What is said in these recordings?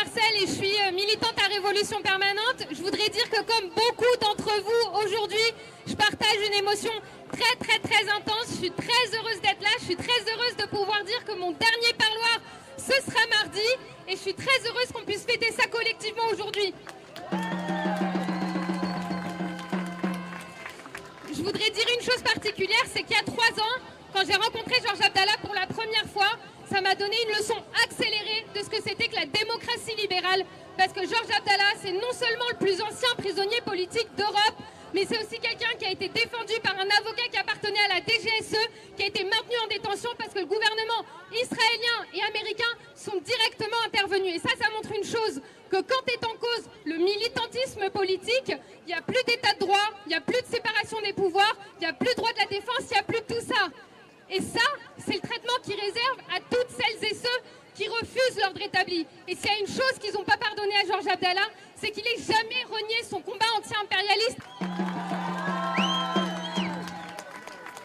Marcel et je suis militante à Révolution Permanente. Je voudrais dire que comme beaucoup d'entre vous aujourd'hui, je partage une émotion très intense. Je suis très heureuse d'être là. Je suis très heureuse de pouvoir dire que mon dernier parloir, ce sera mardi. Et je suis très heureuse qu'on puisse fêter ça collectivement aujourd'hui. Je voudrais dire une chose particulière, c'est qu'il y a 3 ans, quand j'ai rencontré Georges Abdallah pour la première fois, ça m'a donné une leçon accélérée de ce que c'était que la démocratie libérale. Parce que Georges Abdallah, c'est non seulement le plus ancien prisonnier politique d'Europe, mais c'est aussi quelqu'un qui a été défendu par un avocat qui appartenait à la DGSE, qui a été maintenu en détention parce que le gouvernement israélien et américain sont directement intervenus. Et ça montre une chose, que quand est en cause le militantisme politique, il n'y a plus d'état de droit, il n'y a plus de séparation des pouvoirs, il n'y a plus de droit de la défense, il n'y a plus de tout ça. Et ça, c'est le traitement qu'ils réservent à toutes celles et ceux qui refusent l'ordre établi. Et s'il y a une chose qu'ils n'ont pas pardonné à Georges Abdallah, c'est qu'il n'ait jamais renié son combat anti-impérialiste.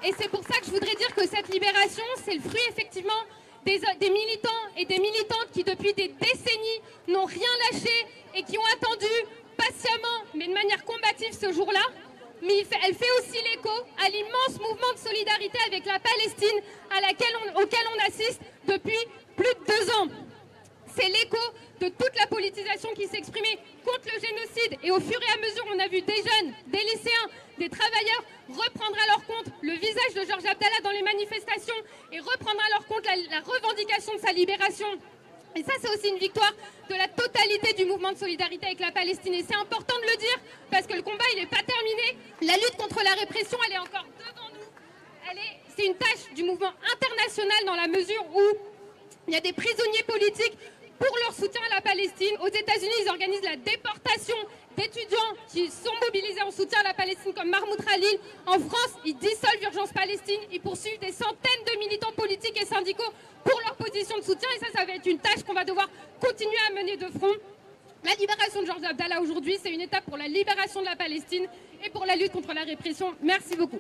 Et c'est pour ça que je voudrais dire que cette libération, c'est le fruit effectivement des militants et des militantes qui depuis des décennies n'ont rien lâché et qui ont attendu patiemment, mais de manière combative ce jour-là. Mais elle fait aussi l'écho à l'immense mouvement de solidarité avec la Palestine auquel on assiste depuis plus de 2 ans. C'est l'écho de toute la politisation qui s'exprimait contre le génocide. Et au fur et à mesure, on a vu des jeunes, des lycéens, des travailleurs reprendre à leur compte le visage de Georges Abdallah dans les manifestations et reprendre à leur compte la revendication de sa libération. Et ça, c'est aussi une victoire de la totalité du mouvement de solidarité avec la Palestine. Et c'est important de le dire parce que le combat, il n'est pas terminé. La lutte contre la répression, elle est encore devant nous. C'est une tâche du mouvement international dans la mesure où il y a des prisonniers politiques pour leur soutien à la Palestine. Aux États-Unis, ils organisent la déportation d'étudiants qui sont mobilisés en soutien à la Palestine, comme Mahmoud Khalil. En France, ils dissolvent l'urgence Palestine. Ils poursuivent des centaines de militants politiques et syndicaux pour leur position de soutien. Et ça va être une tâche qu'on va devoir continuer à mener de front. La libération de Georges Abdallah aujourd'hui, c'est une étape pour la libération de la Palestine et pour la lutte contre la répression. Merci beaucoup.